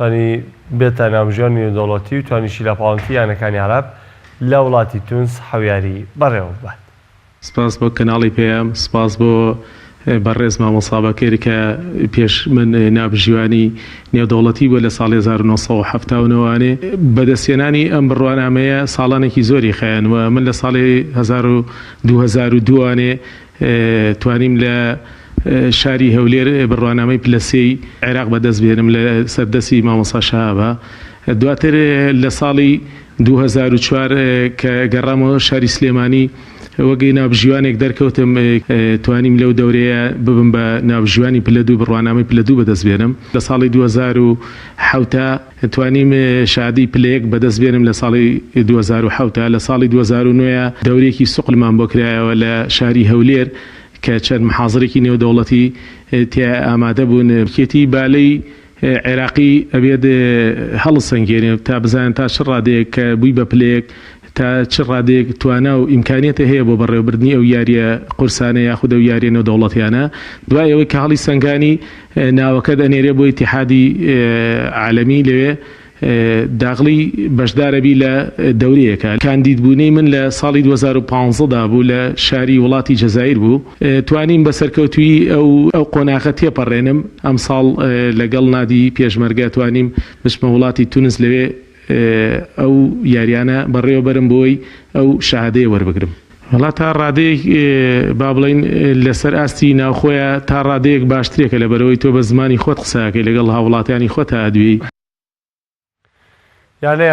توانی بێتە ناوژیان نێودەوڵەتی و توانیشی لە پاڵنتی یانەکانی عەرەب لە وڵاتی تونس حەویاری بەڕێوە بات. سپاس بۆ کەناڵی پێم، سپاس بۆ بەڕێز مامۆستا بەکر کە پێش من ناوژیوانی نێودەوڵەتی بووە لە ساڵی 1970 بەدەستێنانی ئەم بڕوانامەیە ساڵانێکی زۆری خەیان و من لە ساڵی 2002 توانیم لە شاری هەولێر بڕوانامەی پلەسەی عێراق بەدەست بێنم لە سەردەستی مامۆستا شەهابە. دواتر لە ساڵی 2004 کە گەڕامەوە شاری سلێمانی وەگەی ناوژیوانێک دەرکەوتم توانیم لەو دەورەیە ببم بە ناوژیوانی پلە دوو بڕوانامەی پلە دوو بەدەست بێنم. لە ساڵی 2007 توانیم شادی پلەیەک بەدەست بێنم لە ساڵی 2007. لە ساڵی 2009 دەورێکی سوقلمان بۆ کرایەوە لە شاری هەولێر کە چەند محاضرێکی نێودەوڵەتی تیا ئامادە بوون. کێتی بالەی عێراقی ئەبێت هەڵسەنگێنێ تا بزانن تا چ ڕادەیەک کە بووی بە پلەیەک تا چ ڕادێک توانا و ئیمکانیەتە هەیە بۆ بەڕێوەبردننی ئەو یاریە قورسانە یاخود ئەو یاریە نێودەوڵەتیانە. دوای ئەوەی کە هەڵی سنگانی ناوەکە دەنێرێ بۆ ئیتیحادی عالەمی لەوێ داغڵی بەشدارەبی لە دەورەیەکە. کاندیدبوونەی من لە ساڵی 2015دا بوو لە شاری وڵاتی جەزایر بوو. توانیم بە سەرکەوتوی ئەو قۆناغە تێپەڕێنم. ئەم ساڵ لەگەڵ نادی پێشمەرگە توانیم بچمە وڵاتی تونس لەوێ ئەو یاریانە بەڕێوەبەرم بۆی ئەو شەهادەیە وەربگرم. وڵات تا ڕادەیەک با بڵین لەسەر ئاستی ناوخۆیە تا ڕادەیەک باشترێکە لە بەرەوەی تۆ بە زمانی خۆت قسەکەی لەگەڵ هاوڵاتیانی خۆت هادووی. یانەی